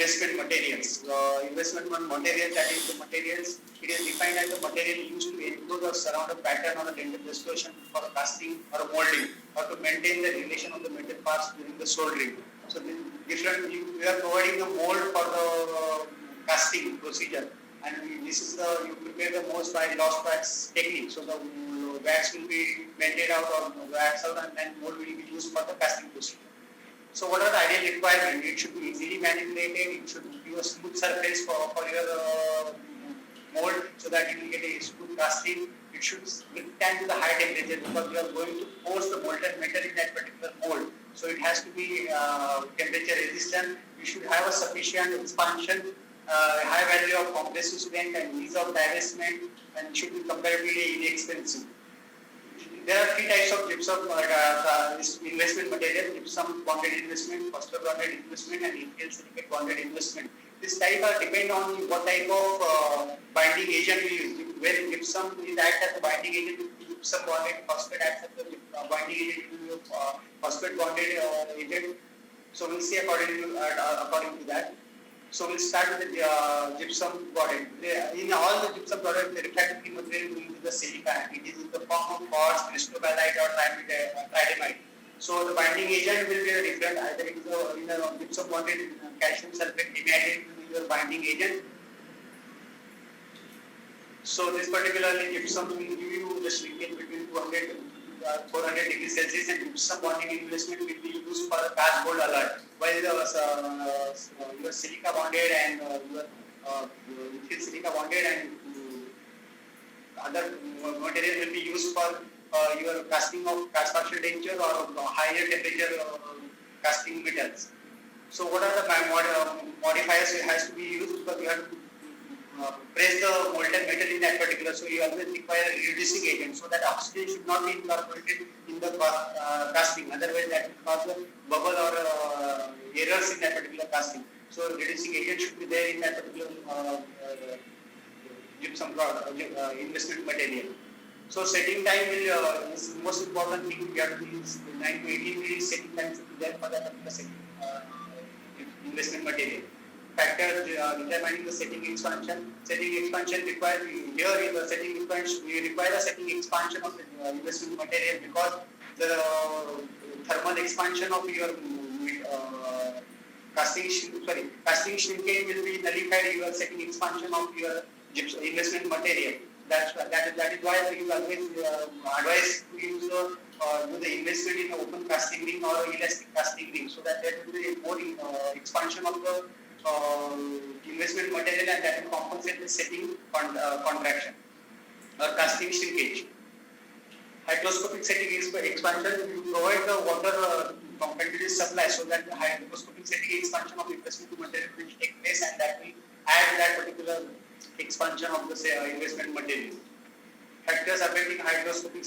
investment materials. Investment material, that is the materials, it is defined as the material used to enclose or surround a pattern or a tender distortion for a casting or a molding, or to maintain the relation of the metal parts during the soldering. So different, we are providing the mold for the casting procedure, and this is the, you prepare the molds by lost wax technique. So the wax will be melted out or wax out, and then mold will be used for the casting procedure. So what are the ideal requirements? It should be easily manipulated. It should give a smooth surface for your mold, so that you will get a smooth casting. It should withstand to the high temperature, because you are going to force the molten metal in that particular mold. So it has to be temperature resistant. You should have a sufficient expansion, high value of compressive strength, and ease of divestment, and should be comparatively inexpensive. There are three types of gypsum investment material: gypsum bonded investment, phosphor bonded investment, and infill silicate bonded investment. This type depend on what type of binding agent we use. When gypsum is act as a binding agent, gypsum bonded, phosphate acts as a binding agent, phosphate bonded agent. So we'll see according to that. So we'll start with the gypsum bonded. In all the gypsum products, the refractory material will be the silica. It is in the form of quartz, cristobalite, or tridymite. So the binding agent will be different. Either it is in a gypsum bonded calcium sulfate imitated will be your binding agent. So this particularly gypsum will give you the shrinkage between 200 to 400 degrees Celsius, and gypsum bonding investment will be used for the cast gold alloy. While your silica bonded and your silica bonded and other material will be used for your casting of cast partial denture or higher temperature casting metals. So what are the modifiers it has to be used? Because you have to press the molten metal in that particular, so you always require a reducing agent, so that oxygen should not be incorporated in the casting, otherwise that will cause a bubble or errors in that particular casting. So reducing agent should be there in that particular gypsum investment material. So setting time is the most important thing. We have to use 9 to 18 minutes setting time should be there for that particular investment material. Factor determining the setting expansion. Setting expansion requires, here in the setting expansion, we require a setting expansion of the investment material, because the thermal expansion of your casting shrinkage will be nullified your setting expansion of your investment material. That is why we always advise to use do the investment in open casting ring or elastic casting ring, so that there will be more expansion of the investment material, and that will compensate the setting contraction or casting shrinkage. Hygroscopic setting expansion, you provide the water continuous supply, so that the hygroscopic setting expansion of investment material will take place, and that will add that particular expansion of the investment material. Factors affecting hygroscopic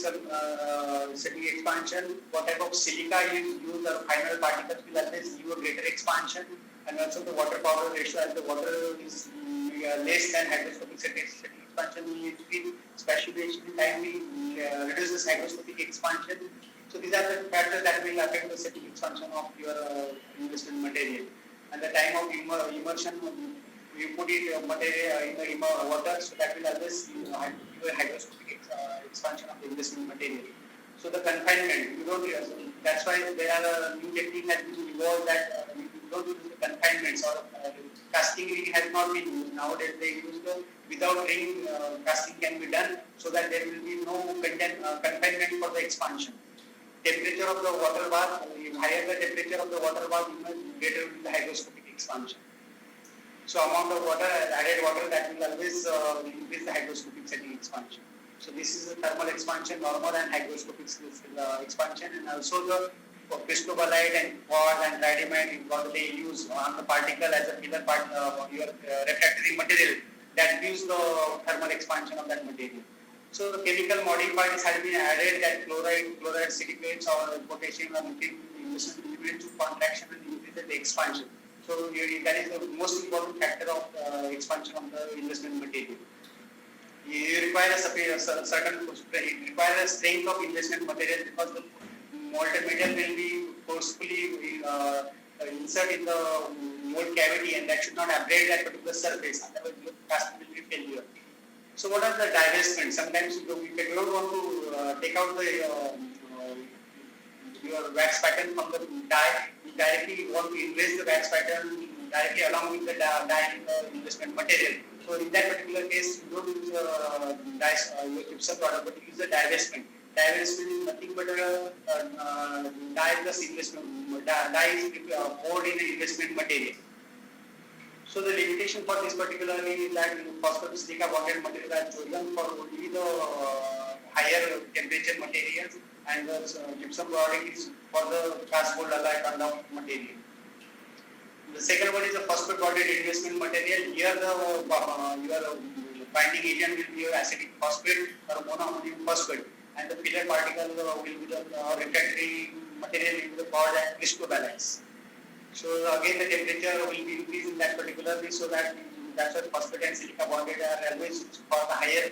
setting expansion: what type of silica you use, the final particles will always give a greater expansion, and also the water power ratio. As the water is less than hygroscopic setting expansion, we increase spatiation time, we reduce the hygroscopic expansion. So these are the factors that will affect the setting expansion of your investment material. And the time of immersion, you put it material in the water, so that will always give a hygroscopic expansion of the investment material. So the confinement, you don't. That's why there are new technique that will evolve, that you don't use the confinements, or casting ring has not been used. Nowadays they use the without ring casting can be done, so that there will be no confinement for the expansion. Temperature of the water bath, higher the temperature of the water bath, greater will be the hygroscopic expansion. So amount of water, added water, that will always increase the hygroscopic setting expansion. So this is the thermal expansion, normal and hygroscopic expansion, and also the cristobalite and quartz and tridymite, what they use on the particle as a filler part of your refractory material, that gives the thermal expansion of that material. So the chemical modifiers have been added, that chloride silicates or potassium or investment to contraction and increase the expansion. So that is the most important factor of expansion of the investment material. You require a certain, it requires a strength of investment material, because the molten metal will be forcefully insert in the mold cavity, and that should not abrade that particular surface, otherwise your casting will be failure. So what are the divestments? Sometimes if you don't want to take out the your wax pattern from the dye, you directly want to invest the wax pattern directly along with the dye in the investment material. So in that particular case, you don't use your gypsum product, but you use the divestment. Divestment is nothing but a dye plus investment. Dye is poured in the investment material. So the limitation for this particularly is that phosphorus silica bonded material are chosen for only the higher temperature materials, and the gypsum product is for the cast gold alloy kind of material. The second one is the phosphate bonded investment material. Here the your binding agent will be your acidic phosphate or monoammonium phosphate, and the filler particle will be the refractory material will be the cord and crystobalax. So again the temperature will be increased in that particularly, so that's why phosphate and silica bonded are always for the higher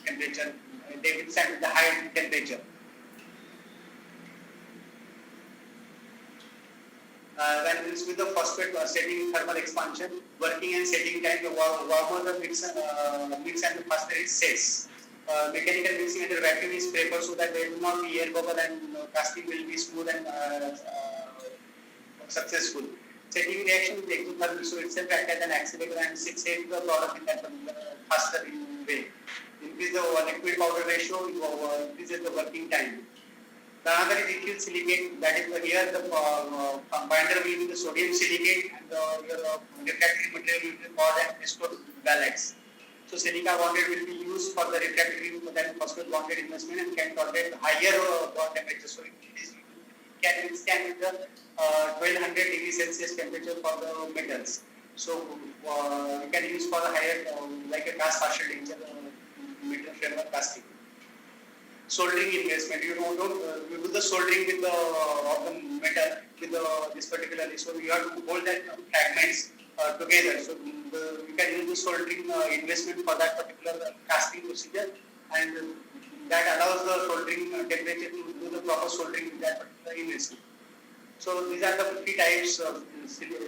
temperature. They withstand the high temperature. When it's with the phosphate setting thermal expansion, working and setting time, the warmer the mix and the faster it sets. Mechanical mixing under vacuum is preferred so that there will not be air bubble and casting will be smooth and successful. Setting reaction with exothermic, so itself acts as an accelerator and sets the product in that faster way. Increase the liquid powder ratio, increases the working time. The other is ethyl silicate, that is here the binder will be the sodium silicate, and your refractory material will be called as crystobalax. So silica bonded will be used for the refractory than phosphate bonded investment and can tolerate higher bond temperature. So it can withstand with the 1200 degrees Celsius temperature for the metals. So you can use for the higher like a cast partial denture metal framework casting. Soldering investment, you do the soldering with the of the metal with this particularly. So you have to hold that fragments together. So you can use the soldering investment for that particular casting procedure, and that allows the soldering temperature to do the proper soldering with that particular investment. So these are the three types of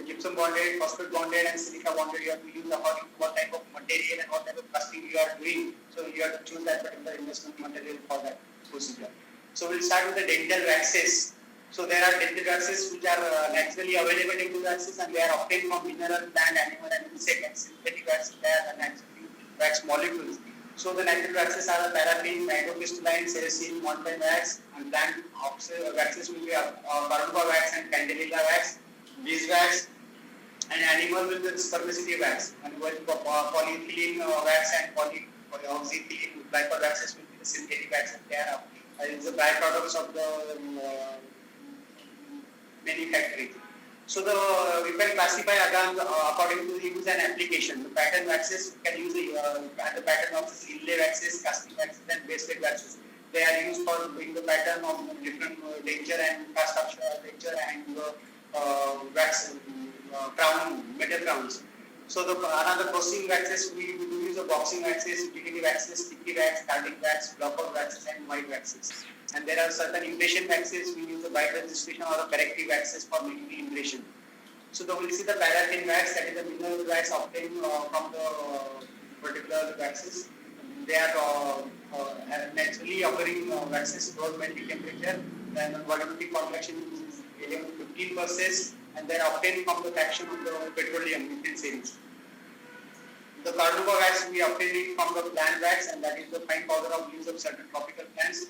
gypsum bonded, phosphate bonded, and silica bonded. You have to use according to what type of material and what type of casting you are doing. So you have to choose that particular investment material for that procedure. So we'll start with the dental waxes. So there are dental waxes which are naturally available dental waxes, and they are obtained from mineral, plant, animal, and insect. And synthetic waxes, they are naturally wax molecules. So the natural waxes are paraffin, nitrocrystalline, salicylene, montane wax, and plant waxes will be carnauba wax and candelilla wax, beeswax, and animal will be spermaceti wax, and polyethylene wax and polyoxyethylene glycol waxes will be the synthetic waxes. They are it's the byproducts of the manufacturing. So we can classify again according to the use and application. The pattern waxes can use the pattern waxes, inlay waxes, casting waxes, and base-plate waxes. They are used for doing the pattern of different denture and cast denture and wax crown, metal crowns. So another processing waxes we do use the boxing waxes, utility waxes, sticky wax, carding wax, block-out waxes, and white waxes. And there are certain impression waxes, we use the white registration or the corrective waxes for making the impression. So we'll see the paraffin wax, that is the mineral wax obtained from the particular waxes. They are naturally occurring waxes, low melting temperature, then volumetric contraction is 11 to 15%, and they are obtained from the fraction of the petroleum methane series. The carnauba wax, we obtain it from the plant wax, and that is the fine powder of leaves of certain tropical plants,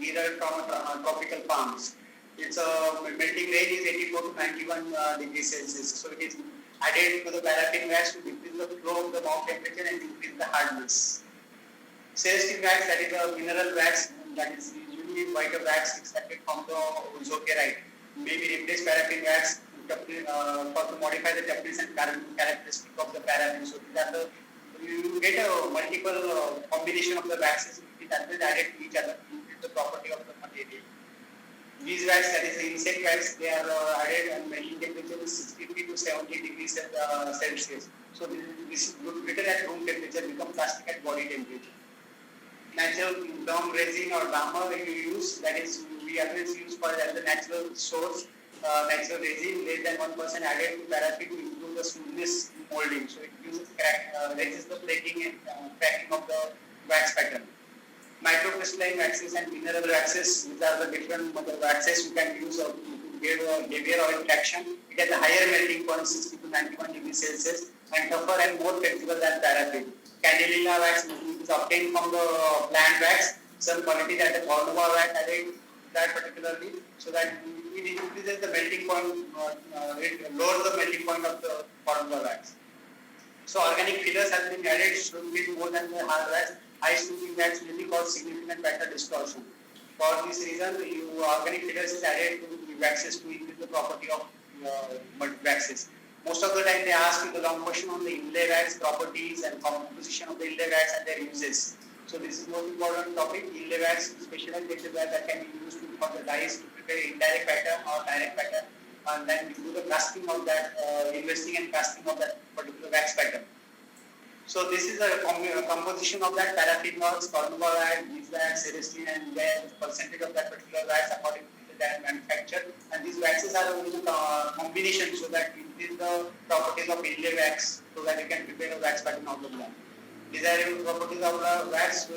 either from tropical farms. Its melting range is 84 to 91 degrees Celsius. So it is added to the paraffin wax to decrease the flow of the mouth temperature and increase the hardness. Celestine wax, that is a mineral wax, that is usually white wax extracted from the zokerite. Maybe replace paraffin wax to modify the toughness and characteristic of the paraffin. So you get a multiple combination of the waxes which is always added to each other to increase the property of the material. Beeswax, that is the insect wax, they are added and melting temperature is 63 to 70 degrees Celsius. So this is written at room temperature, become plastic at body temperature. Natural gum resin or dammer you use, that is we always use for as a natural source natural resin less than 1% added to paraffin to improve the smoothness in molding. So it uses resists the flaking and cracking of the wax pattern. Microcrystalline waxes and mineral waxes, these are the different waxes you can use to give heavier oil traction. It has a higher melting point, 60 to 91 degrees Celsius, and tougher and more flexible than paraffin. Candela wax is obtained from the plant wax. Some qualities at the Cornova wax added that particularly, so that it increases the melting point, it lowers the melting point of the Cornova wax. So organic fillers have been added should be more than the hard wax. High smoothing wax really cause significant pattern distortion. For this reason, organic fillers is added to the waxes to increase the property of waxes. Most of the time they ask you the long question on the inlay wax properties and composition of the inlay wax and their uses. So this is most important topic. Inlay wax is specialized wax that can be used for the dyes to prepare indirect pattern or direct pattern, and then we do the casting of that, investing and casting of that particular wax pattern. So this is a composition of that paraffin wax, Cornova wax, beeswax, serestine, and the percentage of that particular wax according to the manufacturer. And these waxes are in a combination so that it is the properties of inlay wax, so that you can prepare a wax pattern out of that. Desirable properties of the wax, so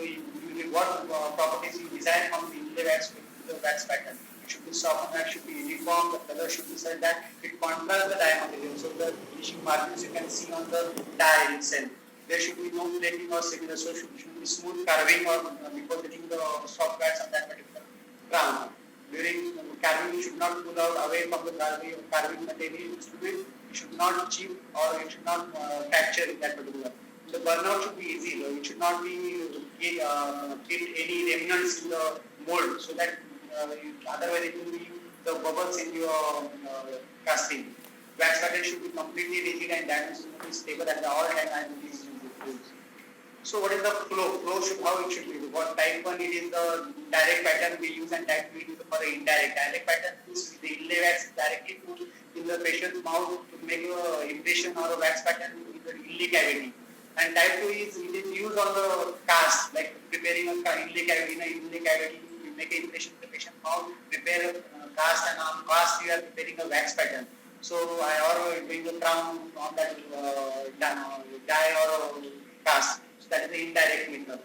what properties you desire from the inlay wax with the wax pattern. It should be soft and should be uniform, the color should be such that it contrasts the dye material. So the finishing margins you can see on the dye itself. There should be no flaking or similar, so should be smooth carving or depositing the soft wax on that particular ground. During carving, you should not pull out away from the carving material. It should not chip or it should not fracture in that particular. The burnout should be easy. It should not be get any remnants in the mold, so that otherwise it will be the bubbles in your casting. Wax pattern should be completely rigid and that is stable at all time and it is used. So what is the flow? Flow should how it should be. What type 1 it is the direct pattern we use and type 2 it is for the indirect. Direct pattern is the inlay wax directly put in the patient's mouth to make an impression or a wax pattern in the inlay cavity. And type 2 is it is used on the cast, like preparing a inlay cavity. In an inlay cavity, you make an impression in the patient's mouth, prepare a cast, and on cast you are preparing a wax pattern. So I or doing the crown on that dye or cast. So that is the indirect method.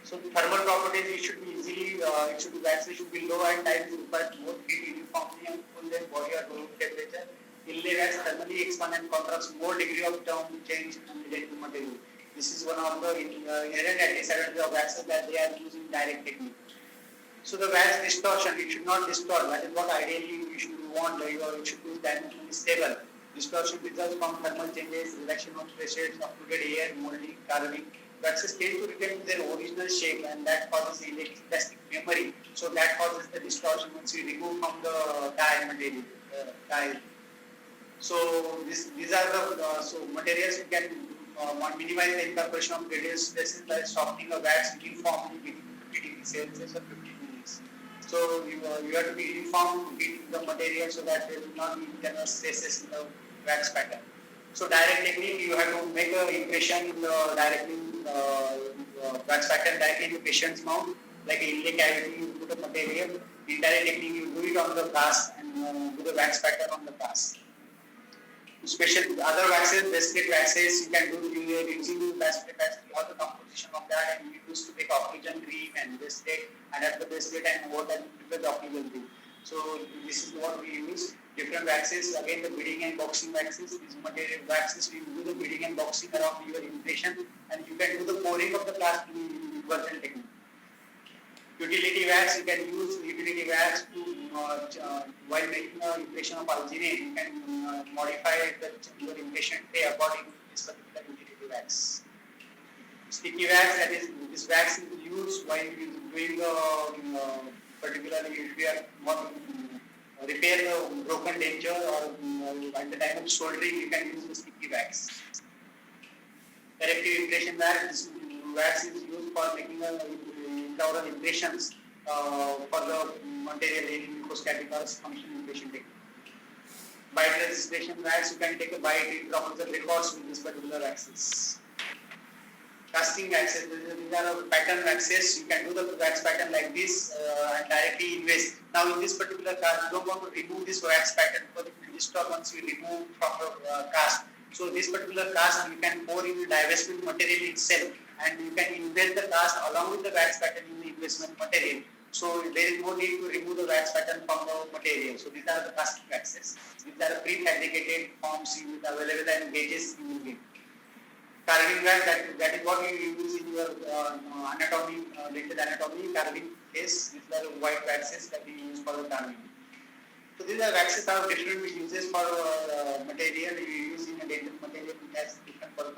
So thermal properties it should be easily it should be waxes should be low and time is required more heat uniformly and full their body or room temperature. Inlay wax thermally expand and contracts more degree of term change and related material. This is one of the inherent disadvantages of waxes that they are using direct technique. So the wax distortion, it should not distort. That is what ideally we should want. It should be dimensionally stable. Distortion results from thermal changes, reduction of pressures, occluded air, molding, carving. Waxes tend to return to their original shape, and that causes electrostatic memory. So that causes the distortion once we remove from the dye material. So these are the so materials you can minimize the incorporation of radial stresses by softening a wax uniformly between 50 degrees Celsius or 50 degrees. So you have to be uniform between the material so that there will not be internal stresses in the wax pattern. So direct technique, you have to make an impression in the directly wax pattern directly in the patient's mouth, like an inlay cavity, you put a material. Indirect technique, you do it on the cast and do the wax pattern on the cast. Special other waxes, bracelet waxes, you can do using bracelet wax, all the composition of that, and we used to take oxygen cream and bracelet, adapt the bracelet and what and prepare the oxygen cream. So this is what we use. Different waxes, again the beading and boxing waxes, these material waxes, we do the beading and boxing around your impression, and you can do the pouring of the cast in virtual technique. Utility wax, you can use utility wax to while making an impression of alginate, you can modify your impression according to this particular utility wax. Sticky wax, that is, this wax is used while doing particularly if you are repair the broken denture or at the time of soldering, you can use the sticky wax. Corrective impression wax, this wax is used for making intraoral impressions for the material in microscopic or function impression technique. Bite registration wax, you can take a bite, it offers the records with this particular axis. casting waxes. These are pattern waxes. You can do the wax pattern like this and directly invest. Now in this particular cast, you don't want to remove this wax pattern because it will disturb once you remove from the cast. So this particular cast you can pour in the divestment material itself, and you can invest the cast along with the wax pattern in the investment material. So there is no need to remove the wax pattern from the material. So these are the casting waxes. These are prefabricated forms available and gauges you will get. Carving wax, that is what you use in your anatomy, dental anatomy, carving case. These are white waxes that you use for the carving. So these are waxes have different uses for material. You use in a dental material, it has different purpose.